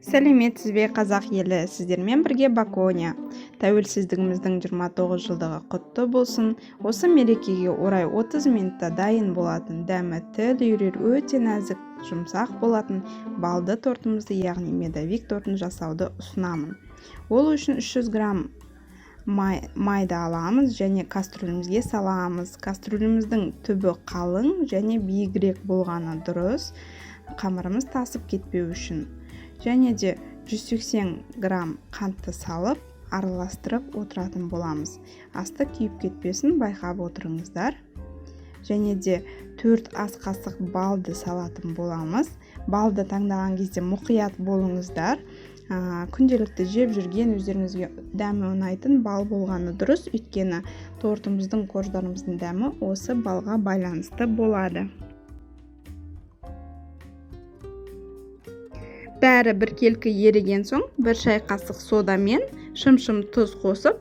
Сәлеметсіз бе қазақ елі, сіздермен бірге Бакония. Тәуелсіздігіміздің 29 жылдығы құтты болсын. Осы мерекеге орай 30 минутта дайын болатын дәмі тіл үйрер өте нәзік, жұмсақ болатын балды тортымызды, яғни медовик тортын жасауды ұсынамын. Ол үшін 300 грамм майды аламыз және кастрюлемізге саламыз. Кастрюлеміздің түбі қалың және биігірек болғаны дұрыс, қамырымыз тасып кетпеу үшін. Және де 180 грамм қантты салып, араластырып отыратын боламыз. Асты күйіп кетпесін байқап отырыңыздар. Және де 4 ас қасық балды салатын боламыз. Балды таңдаған кезде мұқият болыңыздар. Күнделікті жеп жүрген өздеріңізге дәмі ұнайтын бал болғаны дұрыс, өйткені тортымыздың, корждарымыздың дәмі осы балға байланысты болады. Бәрі біркелкі еріген соң, 1 шай қасық сода мен шым-шым тұз қосып,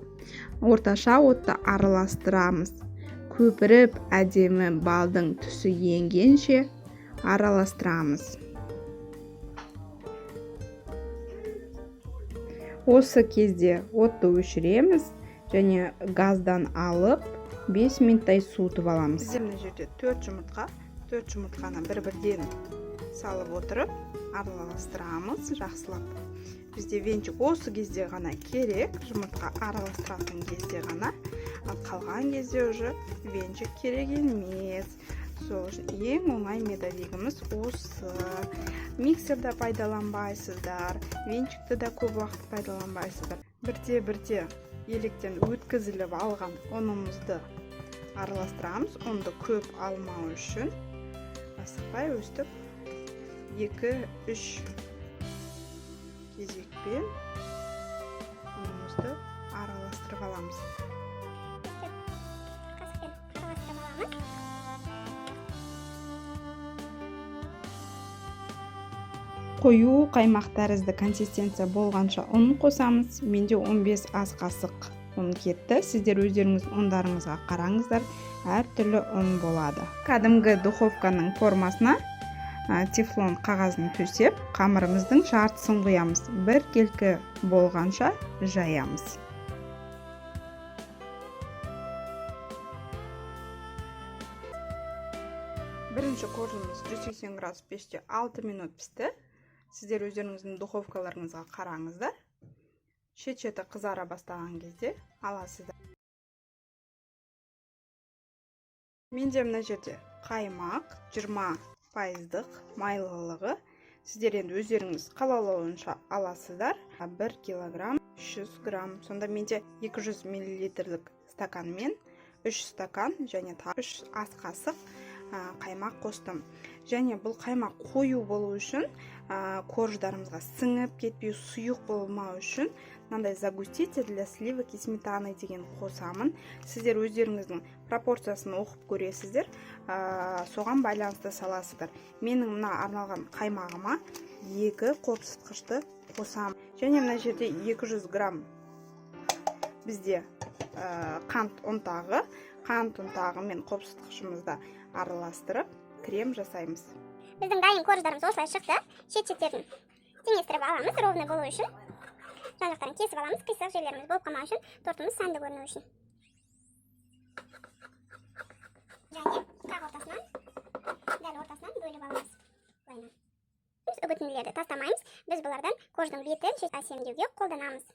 орташа отта араластырамыз. Көпіріп әдемі балдың түсі енгенше араластырамыз. Осы кезде отты өшіреміз және газдан алып 5 минуттай суытып аламыз. Бізде мына жерде 4 жұмыртқаны бір-бірден салып отырып араластырамыз жақсылап. Бізде венчик осы кезде ғана керек, жұмыртқа араластыратын кезде ғана, ал қалған кезде уже венчик керек емес. Сол үшін ең оңай медовигіміз осы. Миксерді пайдаланбайсыздар, венчикті де көп уақыт пайдаланбайсыздар. Бірте електен өткізіліп алған ұнымызды араластырамыз. Ұнды көп алмау үшін асықпай өстіп 2-3 кезекпен ұнымызды араластырып аламыз. Қою қаймақ тәрізді консистенция болғанша ұн қосамыз. Менде 15 ас қасық ұн кетті. Сіздер өздеріңіз ұндарыңызға қараңыздар, әртүрлі ұн болады. Кәдімгі духовканың формасына тефлон қағазын төсеп, қамырымыздың жартысын құямыз. Біркелкі болғанша жаямыз. Бірінші коржымыз 180 градус пеште 6 минут пісті. Сіздер өздеріңіздің духовкаларыңызға қараңыздар. Шет-шеті қызара бастаған кезде аласыздар. Менде мына жерде қаймақ 20% майлылығы. Сіздер енді өздеріңіз қалауларынша аласыздар. 1 килограмм 300 грамм. Сонда менде 200 миллилитрлік стаканмен 3 стакан және 3 ас қасық қаймақ қостым. Және бұл қаймақ қою болу үшін, корждарымызға сіңіп кетпеу, сұйық болмау үшін мынандай загуститель для сливок и сметаны деген қосамын. Сіздер өздеріңіздің пропорциясын оқып көресіздер, соған байланысты саласыздар. Менің мына арналған қаймағыма 2 қопсытқышты қосамын. Және мына жерде 200 грамм бізде қант ұнтағы мен қопсытқышымызда араластырып крем жасаймыз. Біздің дайын корждарымыз осылай шықты. Шет-шеттерін теңестіріп аламыз, ровно болу үшін. Жан-жақтарын кесіп аламыз, қисық жерлеріміз болып қалмау үшін, тортымыз сәнді көріну үшін. Және қақ ортасынан, дәл ортасынан бөліп аламыз. Біз үгітінділерді тастамаймыз. Біз бұлардан корждың бетін әсемдеуге қолданамыз.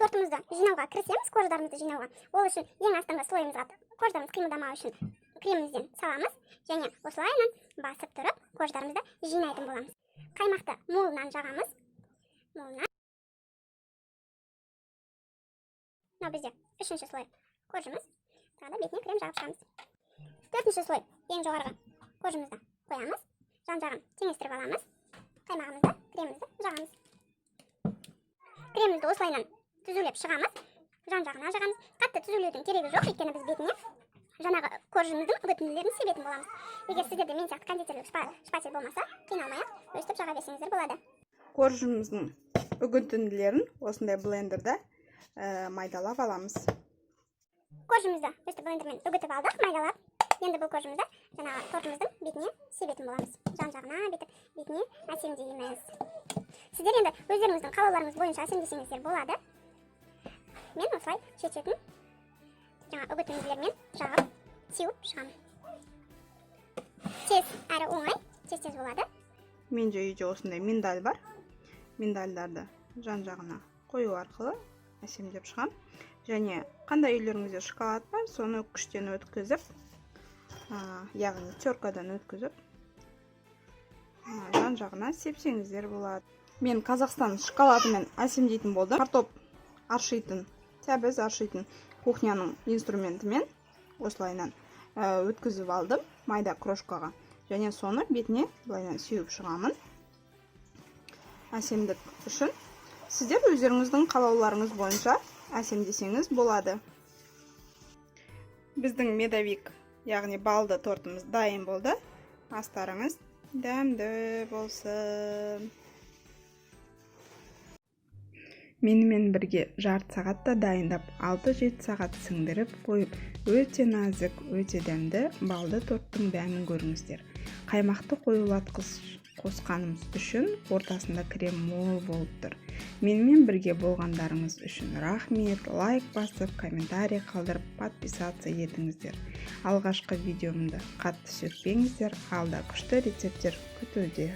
Тортымызды жинауға кірісеміз, корждарымызды жинауға. Ол үшін ең астыңғы слойымызға корждарымыз қимылдамау үшін кремімізден саламыз. Және осылайынан басып тұрып, корждарымызды жинайтын боламыз. Қаймақты молынан жағамыз. Молынан. Мынау бізде 3-ші слой коржымыз. Тағы бетіне крем жағып шығамыз. 4-ші слой ең жоғарғы коржымызды қоямыз. Жан-жағын теңестіріп аламыз. Қаймағымызды, кремімізді жағамыз. Кремімізді осылайынан түзулеп шығамыз. Жан-жағына жағамыз. Қатты түзулеудің керегі жоқ, өйткені біз бетіне жаңағы коржымыздың үгітінділерін себетін боламыз. Егер сіздерде мен сияқты кондитерлік шпатель болмаса, қиналмай-ақ өстіп жаға берсеңіздер болады. Коржымыздың үгітінділерін осындай блендерда майдалап аламыз. Коржымызды өстіп блендермен үгітіп алдық, майдалап. Енді бұл коржымызды жаңағы тортымыздың бетіне себетін боламыз. Жан-жағына бетіне әсемдейміз. Сіздер енді өздеріңіздің қалауларыңыз бойынша әсемдесеңіздер болады. Мен осылай шешетін жаңа үгітінділермен жағып, сеуіп шығамын. Тез әрі оңай, тез болады. Менде үйде осындай миндаль бар. Миндальдарды жан-жағына қою арқылы әсемдеп шығам. Және қандай үйлеріңізде шоколад бар, соны күштен өткізіп, яғни теркадан өткізіп, жан-жағына сепсеңіздер болады. Мен Қазақстан шоколадымен әсемдейтін болдым. Картоп аршитын, сәбіз аршитын кухняның инструментімен осылайынан өткізіп алдым майда крошкаға. Және соны бетіне былайынан сеуіп шығамын. Әсемдік үшін. Сіздер өздеріңіздің қалауларыңыз бойынша әсемдесеңіз болады. Біздің медовик, яғни балды тортымыз дайын болды. Астарыңыз дәмді болсын. Менімен бірге жарты сағатта дайындап 6-7 сағат сіңдіріп қойып, өте нәзік, өте дәмді балды торттың дәмін көріңіздер. Қаймақты қоюлатқыш қосқанымыз үшін ортасында крем мол болып тұр. Менімен бірге болғандарыңыз үшін рахмет, лайк басып, комментарий қалдырып, подписация етіңіздер. Алғашқы видеомды қатты сөкпеңіздер, алда күшті рецепттер күтуде.